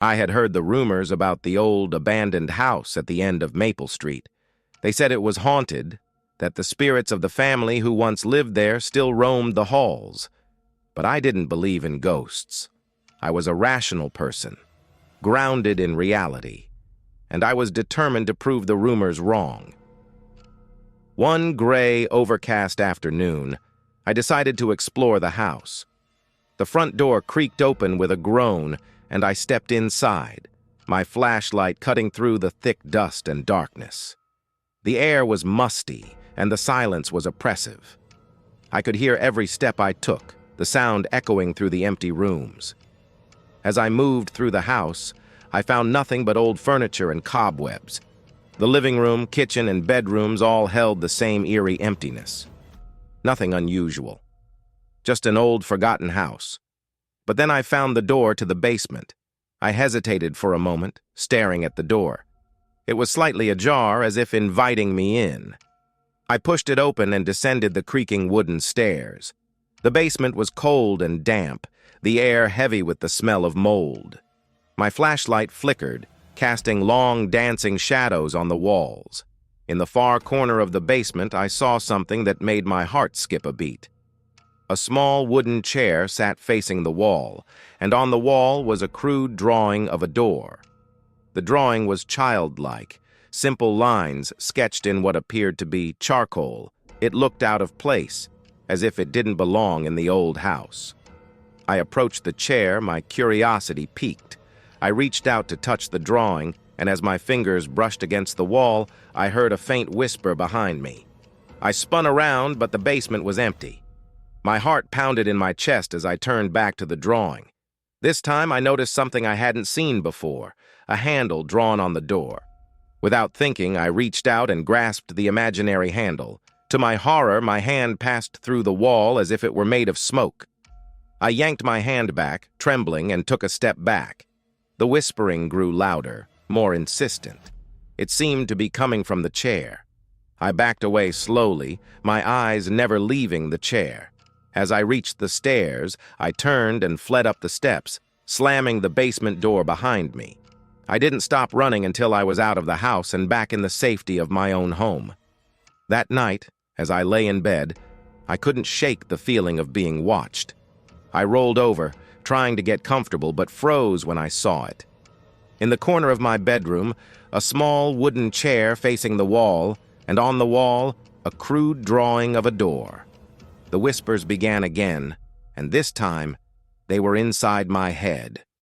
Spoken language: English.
I had heard the rumors about the old abandoned house at the end of Maple Street. They said it was haunted, that the spirits of the family who once lived there still roamed the halls. But I didn't believe in ghosts. I was a rational person, grounded in reality, and I was determined to prove the rumors wrong. One gray, overcast afternoon, I decided to explore the house. The front door creaked open with a groan, and I stepped inside, my flashlight cutting through the thick dust and darkness. The air was musty, and the silence was oppressive. I could hear every step I took, the sound echoing through the empty rooms. As I moved through the house, I found nothing but old furniture and cobwebs. The living room, kitchen, and bedrooms all held the same eerie emptiness. Nothing unusual. Just an old, forgotten house. But then I found the door to the basement. I hesitated for a moment, staring at the door. It was slightly ajar, as if inviting me in. I pushed it open and descended the creaking wooden stairs. The basement was cold and damp, the air heavy with the smell of mold. My flashlight flickered, casting long, dancing shadows on the walls. In the far corner of the basement, I saw something that made my heart skip a beat. A small wooden chair sat facing the wall, and on the wall was a crude drawing of a door. The drawing was childlike, simple lines sketched in what appeared to be charcoal. It looked out of place, as if it didn't belong in the old house. I approached the chair, my curiosity piqued. I reached out to touch the drawing, and as my fingers brushed against the wall, I heard a faint whisper behind me. I spun around, but the basement was empty. My heart pounded in my chest as I turned back to the drawing. This time I noticed something I hadn't seen before, a handle drawn on the door. Without thinking, I reached out and grasped the imaginary handle. To my horror, my hand passed through the wall as if it were made of smoke. I yanked my hand back, trembling, and took a step back. The whispering grew louder, more insistent. It seemed to be coming from the chair. I backed away slowly, my eyes never leaving the chair. As I reached the stairs, I turned and fled up the steps, slamming the basement door behind me. I didn't stop running until I was out of the house and back in the safety of my own home. That night, as I lay in bed, I couldn't shake the feeling of being watched. I rolled over, trying to get comfortable, but froze when I saw it. In the corner of my bedroom, a small wooden chair facing the wall, and on the wall, a crude drawing of a door. The whispers began again, and this time, they were inside my head.